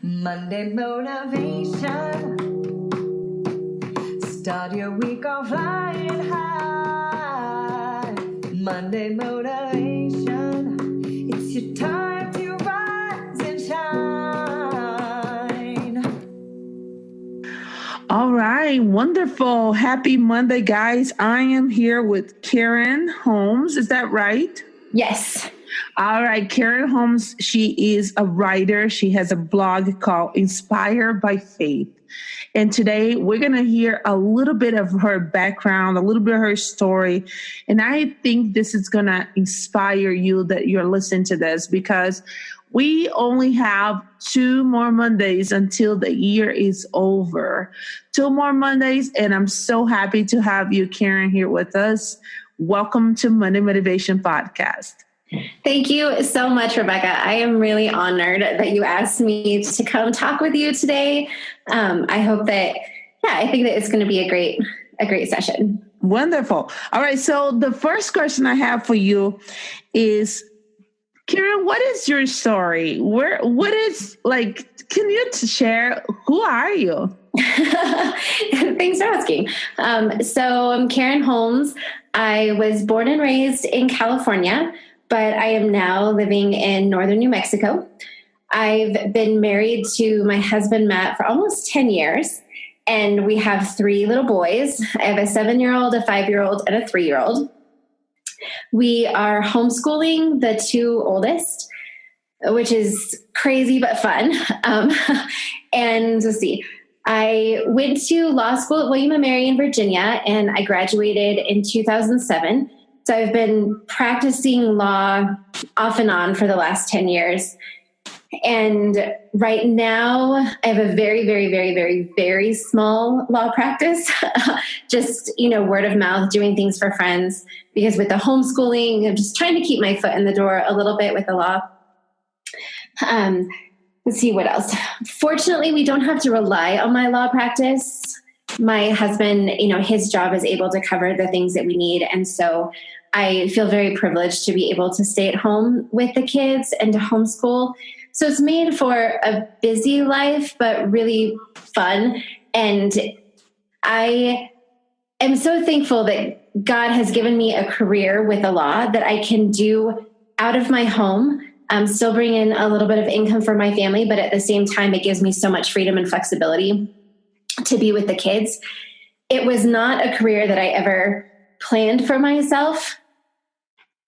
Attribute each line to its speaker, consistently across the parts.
Speaker 1: Monday motivation. Start your week off flying high. Monday motivation. It's your time to rise and shine.
Speaker 2: All right, wonderful. Happy Monday, guys. I am here with Karen Holmes. Is that right?
Speaker 3: Yes.
Speaker 2: All right, Karen Holmes, she is a writer. She has a blog called Inspired by Faith. And today we're going to hear a little bit of her background, a little bit of her story. And I think this is going to inspire you that you're listening to this, because we only have 2 more Mondays until the year is over. 2 more Mondays. And I'm so happy to have you, Karen, here with us. Welcome to Monday Motivation Podcast.
Speaker 3: Thank you so much, Rebecca. I am really honored that you asked me to come talk with you today. I hope that, I think that it's going to be a great session.
Speaker 2: Wonderful. All right. So the first question I have for you is, Karen, what is your story? Can you share, who are you?
Speaker 3: Thanks for asking. So I'm Karen Holmes. I was born and raised in California, but I am now living in northern New Mexico. I've been married to my husband, Matt, for almost 10 years, and we have 3 little boys. I have a 7-year-old, a 5-year-old, and a 3-year-old. We are homeschooling the 2 oldest, which is crazy but fun. And let's see, I went to law school at William & Mary in Virginia, and I graduated in 2007. So I've been practicing law off and on for the last 10 years. And right now I have a very, very, very, very, very small law practice, just, word of mouth, doing things for friends, because with the homeschooling, I'm just trying to keep my foot in the door a little bit with the law. Let's see what else. Fortunately, we don't have to rely on my law practice. My husband, his job is able to cover the things that we need. And so I feel very privileged to be able to stay at home with the kids and to homeschool. So it's made for a busy life, but really fun. And I am so thankful that God has given me a career with the law that I can do out of my home, still bring in a little bit of income for my family, but at the same time, it gives me so much freedom and flexibility to be with the kids. It was not a career that I ever planned for myself.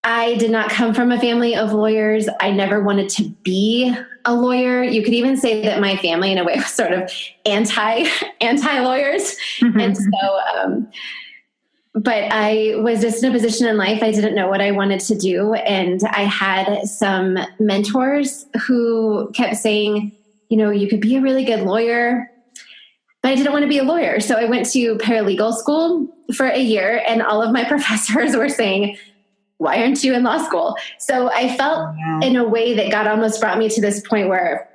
Speaker 3: I did not come from a family of lawyers. I never wanted to be a lawyer. You could even say that my family, in a way, was sort of anti-lawyers. And so, but I was just in a position in life, I didn't know what I wanted to do. And I had some mentors who kept saying, you could be a really good lawyer, but I didn't want to be a lawyer. So I went to paralegal school for a year, and all of my professors were saying, why aren't you in law school? So I felt in a way that God almost brought me to this point where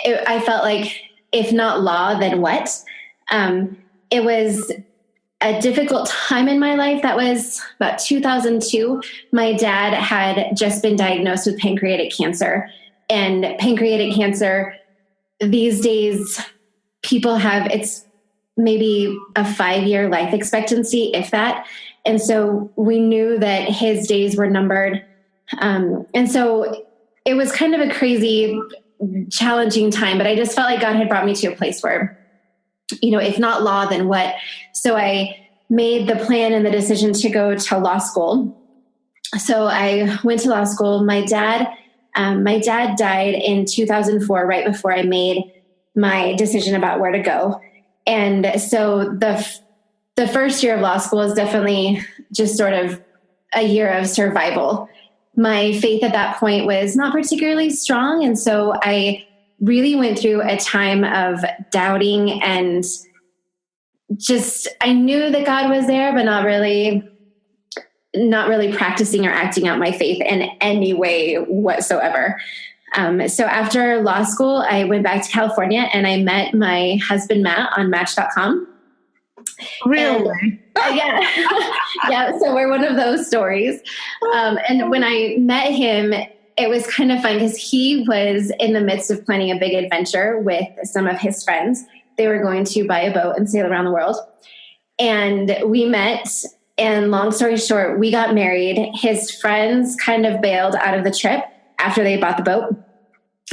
Speaker 3: I felt like, if not law, then what? It was a difficult time in my life. That was about 2002. My dad had just been diagnosed with pancreatic cancer. And pancreatic cancer, these days, people have, it's maybe a 5-year life expectancy, if that. And so we knew that his days were numbered. And so it was kind of a crazy, challenging time, but I just felt like God had brought me to a place where, if not law, then what? So I made the plan and the decision to go to law school. So I went to law school. My dad died in 2004, right before I made my decision about where to go. And so the first year of law school is definitely just sort of a year of survival. My faith at that point was not particularly strong. And so I really went through a time of doubting, and just, I knew that God was there, but not really practicing or acting out my faith in any way whatsoever. So after law school, I went back to California, and I met my husband, Matt, on Match.com.
Speaker 2: Really?
Speaker 3: Yeah. Yeah. So we're one of those stories. And when I met him, it was kind of fun because he was in the midst of planning a big adventure with some of his friends. They were going to buy a boat and sail around the world. And we met, and long story short, we got married. His friends kind of bailed out of the trip after they bought the boat.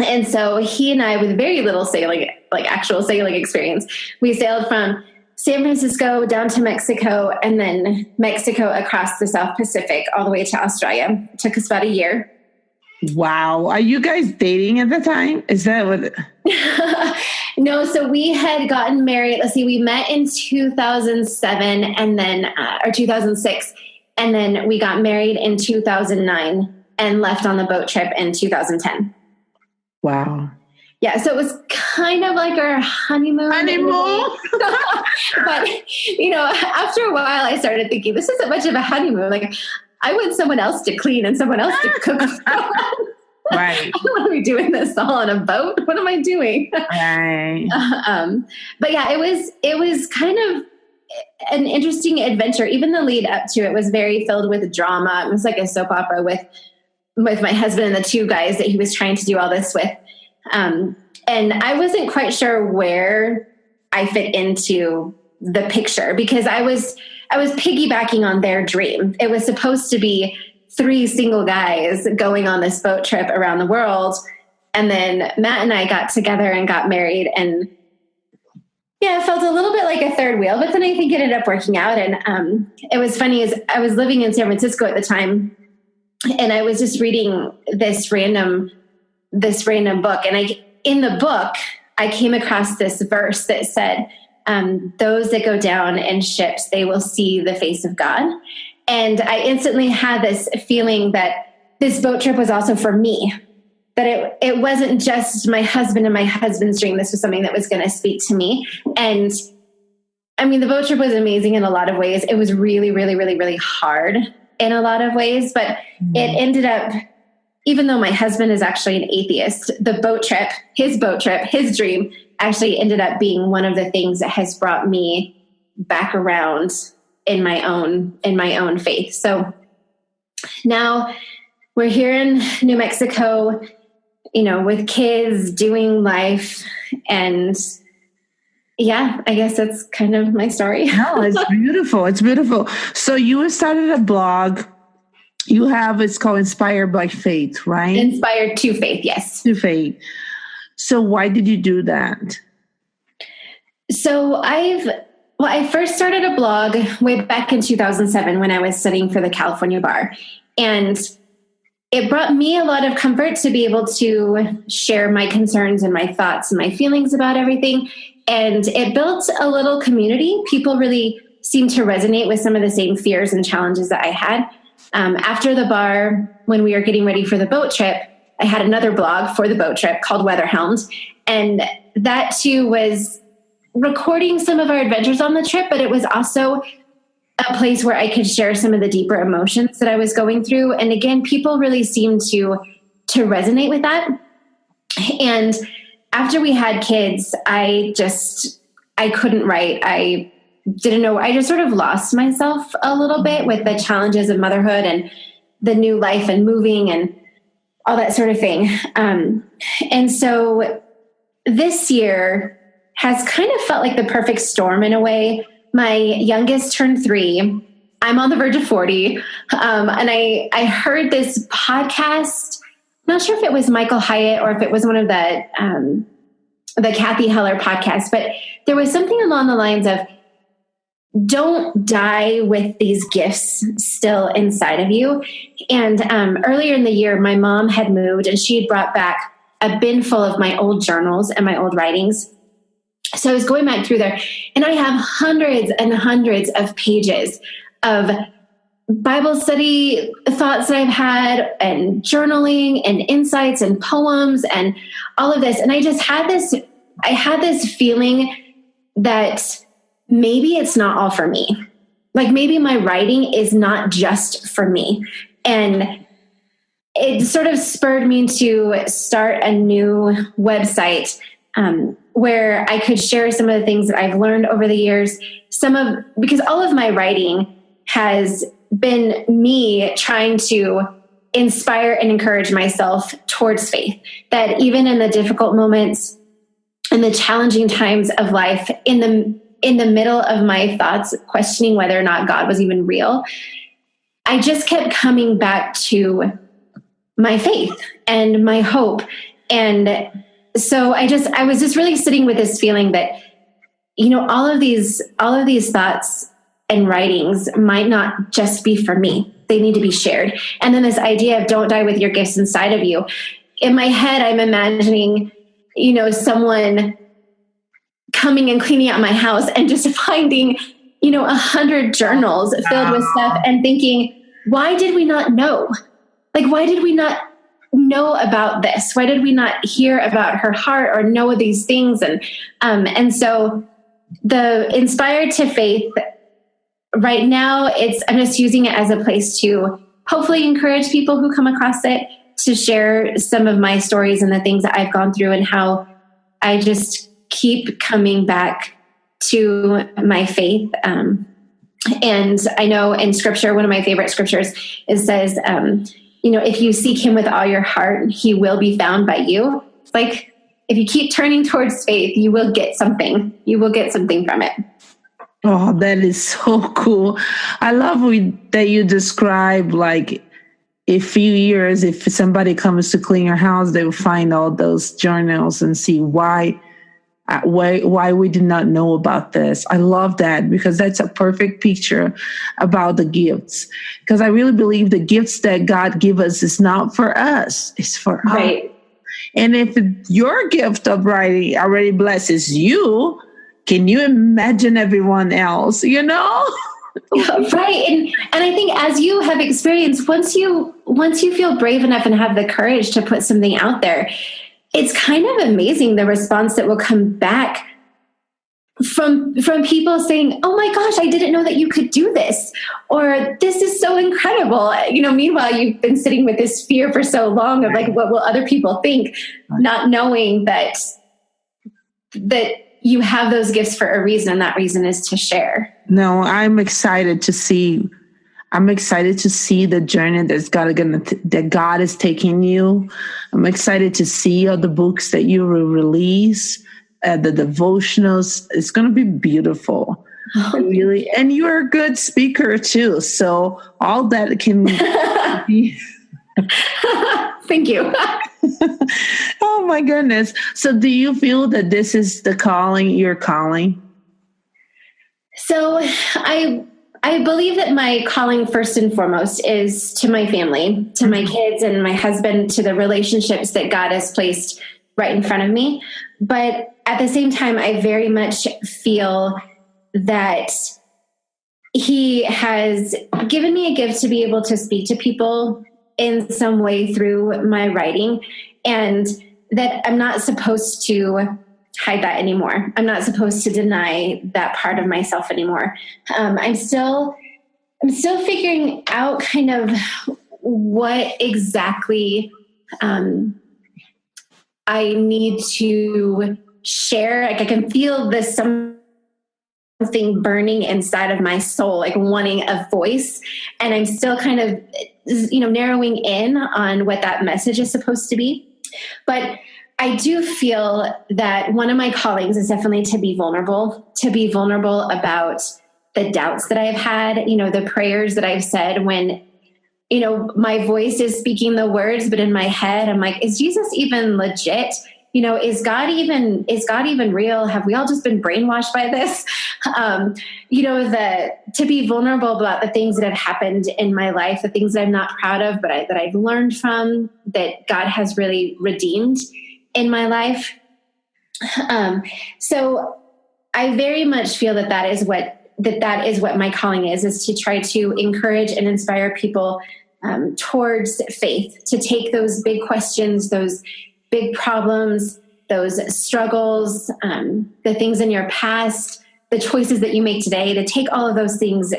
Speaker 3: And so he and I, with very little sailing, like actual sailing experience, we sailed from San Francisco down to Mexico, and then Mexico across the South Pacific all the way to Australia. It took us about a year.
Speaker 2: Wow. Are you guys dating at the time? Is that what?
Speaker 3: No, so we had gotten married. Let's see, we met in 2007 and then, or 2006. And then we got married in 2009 and left on the boat trip in 2010.
Speaker 2: Wow.
Speaker 3: Yeah, so it was kind of like our honeymoon. But, after a while, I started thinking, this isn't much of a honeymoon. Like, I want someone else to clean and someone else to cook.
Speaker 2: Right.
Speaker 3: I don't want to be doing this all on a boat. What am I doing?
Speaker 2: Right.
Speaker 3: But yeah, it was kind of an interesting adventure. Even the lead up to it was very filled with drama. It was like a soap opera with my husband and the two guys that he was trying to do all this with. And I wasn't quite sure where I fit into the picture because I was piggybacking on their dream. It was supposed to be 3 single guys going on this boat trip around the world. And then Matt and I got together and got married, and yeah, it felt a little bit like a third wheel, but then I think it ended up working out. And it was funny is I was living in San Francisco at the time, and I was just reading this random book. And in the book, I came across this verse that said, those that go down in ships, they will see the face of God. And I instantly had this feeling that this boat trip was also for me, that it wasn't just my husband and my husband's dream. This was something that was going to speak to me. And I mean, the boat trip was amazing in a lot of ways. It was really, really, really, really hard in a lot of ways, but it ended up, even though my husband is actually an atheist, his boat trip, his dream actually ended up being one of the things that has brought me back around in my own faith. So now we're here in New Mexico, with kids, doing life. And yeah, I guess that's kind of my story.
Speaker 2: No, it's beautiful. It's beautiful. So you started a blog. It's called Inspired by Faith, right?
Speaker 3: Inspired to Faith, yes.
Speaker 2: To Faith. So why did you do that?
Speaker 3: So I first started a blog way back in 2007 when I was studying for the California bar. And it brought me a lot of comfort to be able to share my concerns and my thoughts and my feelings about everything. And it built a little community. People really seemed to resonate with some of the same fears and challenges that I had. After the bar, when we were getting ready for the boat trip, I had another blog for the boat trip called Weatherhound. And that too was recording some of our adventures on the trip, but it was also a place where I could share some of the deeper emotions that I was going through. And again, people really seemed to resonate with that. And after we had kids, I couldn't write. I didn't know. I just sort of lost myself a little bit with the challenges of motherhood and the new life and moving and all that sort of thing. And so this year has kind of felt like the perfect storm in a way. My youngest turned 3. I'm on the verge of 40. And I heard this podcast. I'm not sure if it was Michael Hyatt or if it was one of the Kathy Heller podcasts, but there was something along the lines of, don't die with these gifts still inside of you. And earlier in the year, my mom had moved and she had brought back a bin full of my old journals and my old writings. So I was going back through there, and I have hundreds and hundreds of pages of Bible study thoughts that I've had and journaling and insights and poems and all of this. And I had this feeling that maybe it's not all for me. Like maybe my writing is not just for me. And it sort of spurred me to start a new website where I could share some of the things that I've learned over the years. Because all of my writing has been me trying to inspire and encourage myself towards faith, that even in the difficult moments and the challenging times of life, in the middle of my thoughts questioning whether or not God was even real, I just kept coming back to my faith and my hope. And so I was just really sitting with this feeling that, all of these thoughts and writings might not just be for me. They need to be shared. And then this idea of don't die with your gifts inside of you. In my head, I'm imagining, someone coming and cleaning out my house and just finding, 100 journals filled with stuff and thinking, why did we not know? Like, why did we not know about this? Why did we not hear about her heart or know these things? And so the Inspired to Faith, right now, I'm just using it as a place to hopefully encourage people who come across it to share some of my stories and the things that I've gone through and how I just keep coming back to my faith. And I know in scripture, one of my favorite scriptures, it says, if you seek him with all your heart, he will be found by you. It's like, if you keep turning towards faith, you will get something. You will get something from it.
Speaker 2: Oh, that is so cool. I love that you describe, like, a few years, if somebody comes to clean your house, they will find all those journals and see why we did not know about this. I love that, because that's a perfect picture about the gifts. Because I really believe the gifts that God gives us is not for us, it's for
Speaker 3: right.
Speaker 2: us. And if your gift of writing already blesses you, can you imagine everyone else,
Speaker 3: Right. And I think, as you have experienced, once you feel brave enough and have the courage to put something out there, it's kind of amazing the response that will come back from people saying, oh my gosh, I didn't know that you could do this, or this is so incredible. Meanwhile, you've been sitting with this fear for so long of, like, what will other people think, not knowing that you have those gifts for a reason, and that reason is to share.
Speaker 2: No, I'm excited to see the journey that God is taking you. I'm excited to see all the books that you will release, the devotionals. It's going to be beautiful. Really. And you're a good speaker too. So all that can be.
Speaker 3: Thank you.
Speaker 2: Oh my goodness. So do you feel that this is the calling, your calling?
Speaker 3: So I believe that my calling, first and foremost, is to my family, to my kids and my husband, to the relationships that God has placed right in front of me. But at the same time, I very much feel that he has given me a gift to be able to speak to people in some way through my writing, and that I'm not supposed to hide that anymore. I'm not supposed to deny that part of myself anymore. I'm still figuring out kind of what exactly I need to share. Like, I can feel this something burning inside of my soul, like wanting a voice. And I'm still kind of, narrowing in on what that message is supposed to be. But I do feel that one of my callings is definitely to be vulnerable about the doubts that I've had, the prayers that I've said when, my voice is speaking the words, but in my head, I'm like, is Jesus even legit? Is God even real? Have we all just been brainwashed by this? To be vulnerable about the things that have happened in my life, the things that I'm not proud of, but that I've learned from, that God has really redeemed in my life. So I very much feel that is what my calling is to try to encourage and inspire people towards faith, to take those big questions, those big problems, those struggles, the things in your past, the choices that you make today, to take all of those things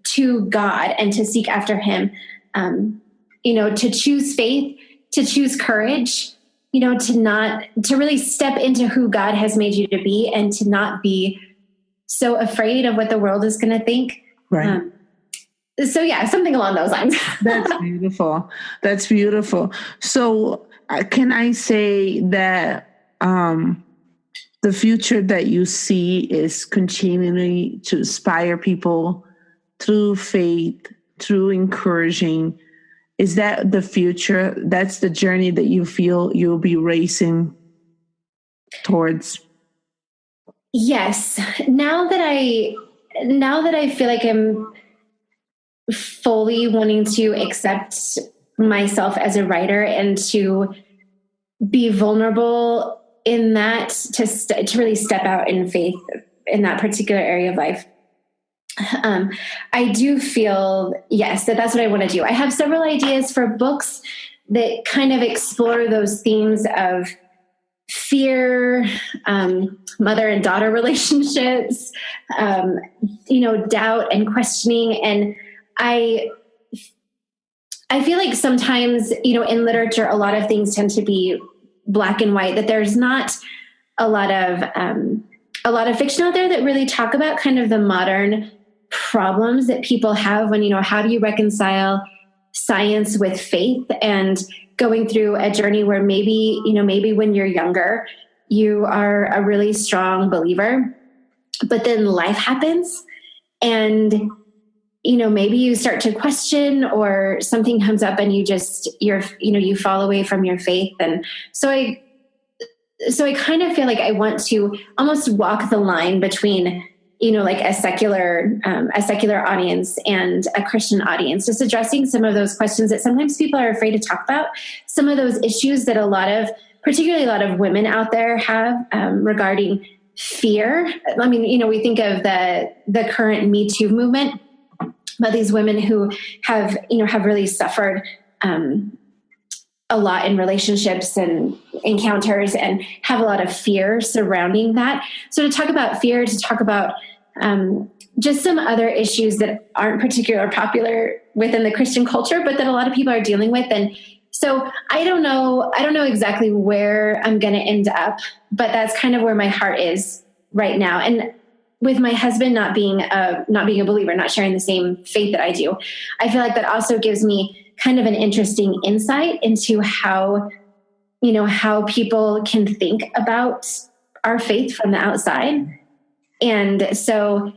Speaker 3: to God and to seek after him, to choose faith, to choose courage, to really step into who God has made you to be, and to not be so afraid of what the world is going to think.
Speaker 2: Right.
Speaker 3: So yeah, something along those lines.
Speaker 2: That's beautiful. That's beautiful. So can I say that the future that you see is continually to inspire people through faith, through encouraging? Is that the future? That's the journey that you feel you'll be racing towards?
Speaker 3: Yes. Now that I feel like I'm fully wanting to accept myself as a writer and to be vulnerable in that, to really step out in faith in that particular area of life. I do feel, yes, that's what I want to do. I have several ideas for books that kind of explore those themes of fear, mother and daughter relationships, doubt and questioning. And I feel like sometimes, in literature, a lot of things tend to be black and white, that there's not a lot of fiction out there that really talk about kind of the modern problems that people have when, how do you reconcile science with faith, and going through a journey where maybe when you're younger, you are a really strong believer, but then life happens and, maybe you start to question, or something comes up and you fall away from your faith. And so I kind of feel like I want to almost walk the line between, like a secular audience and a Christian audience, just addressing some of those questions that sometimes people are afraid to talk about, some of those issues that particularly a lot of women out there have regarding fear. I mean, we think of the current Me Too movement, about these women who have really suffered a lot in relationships and encounters, and have a lot of fear surrounding that. So to talk about fear, to talk about just some other issues that aren't particularly popular within the Christian culture, but that a lot of people are dealing with. And so I don't know exactly where I'm going to end up, but that's kind of where my heart is right now. And with my husband not being a believer, not sharing the same faith that I do, I feel like that also gives me kind of an interesting insight into how people can think about our faith from the outside. And so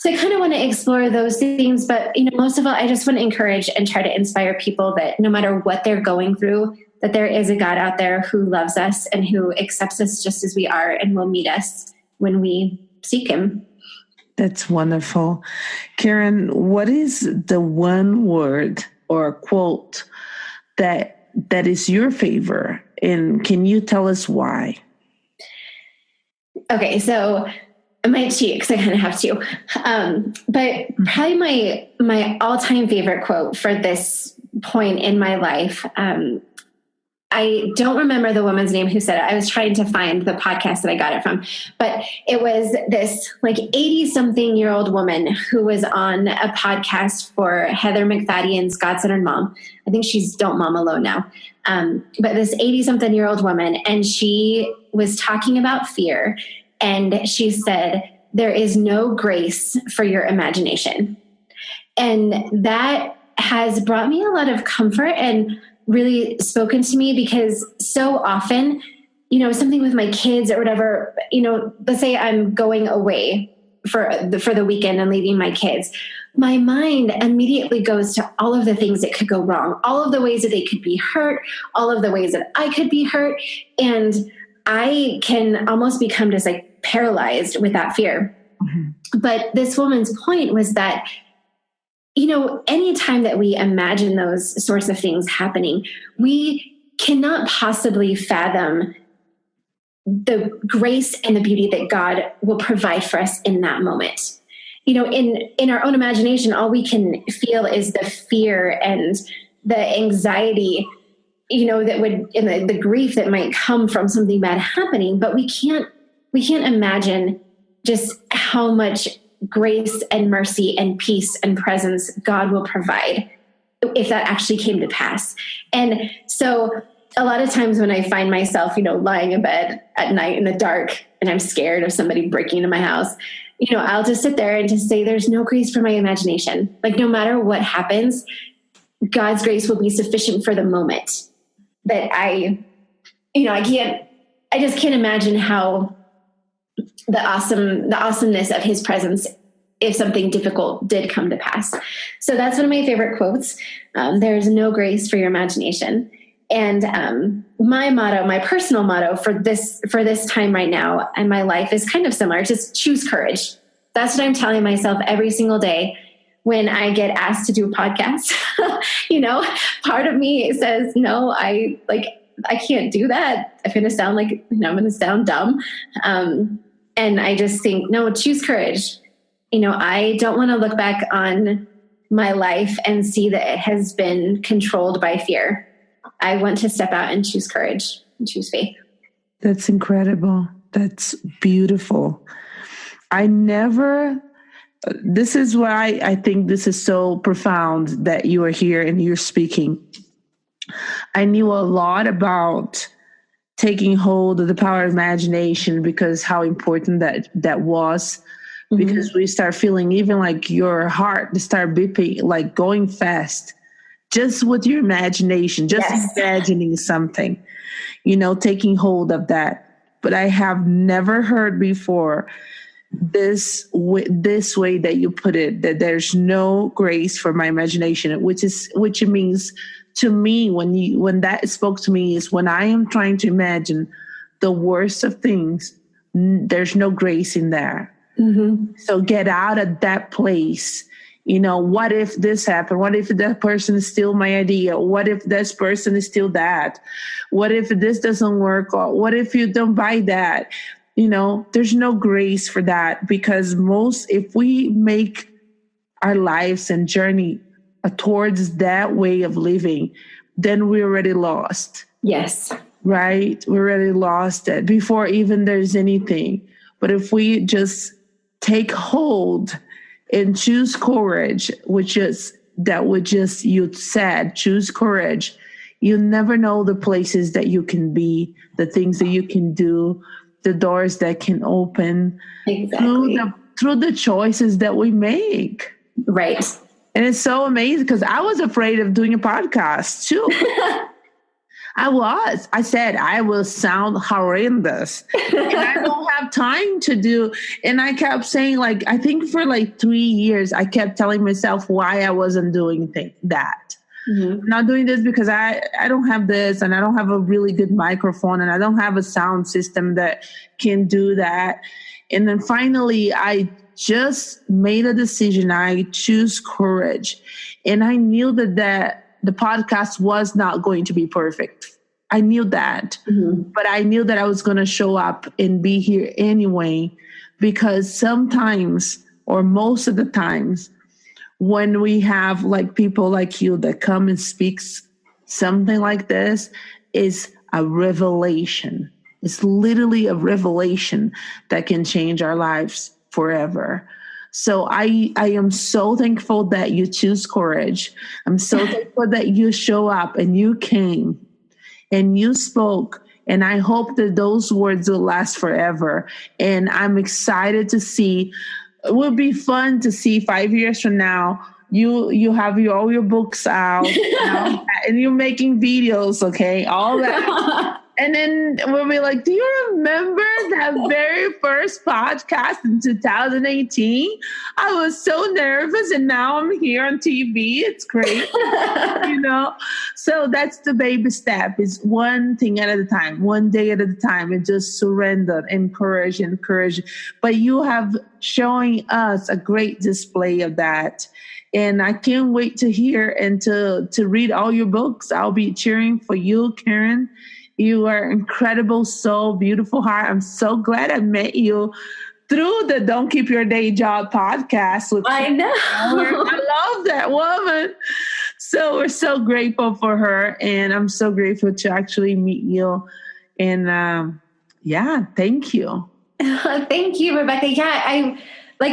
Speaker 3: I kind of want to explore those things, but most of all, I just want to encourage and try to inspire people that no matter what they're going through, that there is a God out there who loves us and who accepts us just as we are and will meet us when we seek him.
Speaker 2: That's wonderful. Karen, what is the one word or quote that is your favorite? And can you tell us why?
Speaker 3: Okay, so I might cheat because I kind of have to. But probably my all-time favorite quote for this point in my life, I don't remember the woman's name who said it. I was trying to find the podcast that I got it from, but it was this 80-something-year-old woman who was on a podcast for Heather McFadden's God-Centered Mom. I think she's Don't Mom Alone now. But this 80-something-year-old woman, and she was talking about fear, and she said, "There is no grace for your imagination." And that has brought me a lot of comfort and really spoken to me, because so often, something with my kids or whatever, let's say I'm going away for the weekend and leaving my kids, my mind immediately goes to all of the things that could go wrong, all of the ways that they could be hurt, all of the ways that I could be hurt. And I can almost become just paralyzed with that fear. Mm-hmm. But this woman's point was that anytime that we imagine those sorts of things happening, we cannot possibly fathom the grace and the beauty that God will provide for us in that moment. In our own imagination, all we can feel is the fear and the anxiety, that would, and the grief that might come from something bad happening. But we can't imagine just how much grace and mercy and peace and presence God will provide if that actually came to pass. And so a lot of times when I find myself, lying in bed at night in the dark and I'm scared of somebody breaking into my house, I'll just sit there and just say, there's no grace for my imagination. Like, no matter what happens, God's grace will be sufficient for the moment. That I just can't imagine how the awesomeness of his presence if something difficult did come to pass. So that's one of my favorite quotes. There's no grace for your imagination. And my personal motto for this time right now in my life is kind of similar. Just choose courage. That's what I'm telling myself every single day when I get asked to do a podcast. Part of me says, no, I can't do that. I'm going to sound like, I'm going to sound dumb. And I just think, no, choose courage. I don't want to look back on my life and see that it has been controlled by fear. I want to step out and choose courage and choose faith.
Speaker 2: That's incredible. That's beautiful. This is why I think this is so profound that you are here and you're speaking. I knew a lot about taking hold of the power of imagination because how important that was. Mm-hmm. Because we start feeling even like your heart start beeping, like going fast, just with your imagination, just imagining something, taking hold of that. But I have never heard before this way that you put it, that there's no grace for my imagination, which means to me, when that spoke to me, is when I am trying to imagine the worst of things, there's no grace in there. Mm-hmm. So get out of that place. What if this happened? What if that person is still my idea? What if this person is still that? What if this doesn't work? Or what if you don't buy that? There's no grace for that, because if we make our lives and journey towards that way of living, then we're already lost.
Speaker 3: Yes.
Speaker 2: Right? We're already lost it before even there's anything. But if we just take hold and choose courage, you said, choose courage. You never know the places that you can be, the things that you can do, the doors that can open through the choices that we make.
Speaker 3: Right.
Speaker 2: And it's so amazing because I was afraid of doing a podcast too. I said I will sound horrendous and I don't have time to do. And I kept saying, I think for 3 years, I kept telling myself why I wasn't doing that. Mm-hmm. I'm not doing this because I don't have this, and I don't have a really good microphone, and I don't have a sound system that can do that. And then finally, I just made a decision. I choose courage. And I knew that the podcast was not going to be perfect. I knew that, mm-hmm. but I knew that I was going to show up and be here anyway, because sometimes, or most of the times, when we have people like you that come and speaks something like this, is a revelation. It's literally a revelation that can change our lives forever. So I am so thankful that you choose courage. I'm so thankful that you show up and you came and you spoke. And I hope that those words will last forever. And I'm excited to see. It will be fun to see 5 years from now, you have all your books out and you're making videos, okay? All that. And then we'll be like, do you remember that very first podcast in 2018? I was so nervous and now I'm here on TV. It's great. So that's the baby step. It's one thing at a time, one day at a time, and just surrender and courage. But you have showing us a great display of that. And I can't wait to hear and to read all your books. I'll be cheering for you, Karen. You are incredible soul, beautiful heart. I'm so glad I met you through the Don't Keep Your Day Job podcast.
Speaker 3: I know.
Speaker 2: I love that woman. So we're so grateful for her. And I'm so grateful to actually meet you. And thank you.
Speaker 3: Thank you, Rebecca. Yeah, I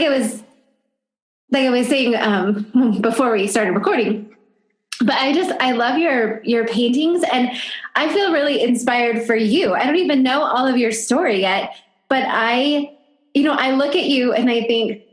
Speaker 3: was saying before we started recording, but I love your paintings, and I feel really inspired for you. I don't even know all of your story yet, but I I look at you and I think,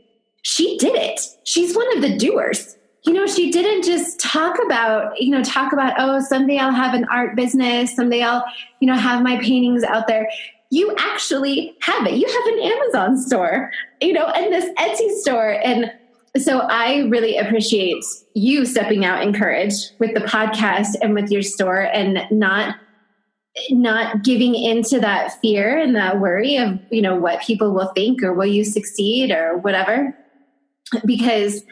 Speaker 3: she did it. She's one of the doers. She didn't just talk about, oh, someday I'll have an art business. Someday I'll, have my paintings out there. You actually have it. You have an Amazon store, and this Etsy store. And so I really appreciate you stepping out in courage with the podcast and with your store, and not giving into that fear and that worry of, what people will think, or will you succeed or whatever. Because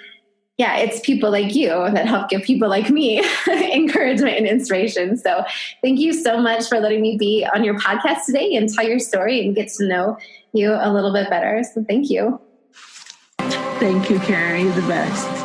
Speaker 3: it's people like you that help give people like me encouragement and inspiration. So thank you so much for letting me be on your podcast today and tell your story and get to know you a little bit better. So thank you.
Speaker 2: Thank you, Karen. You're the best.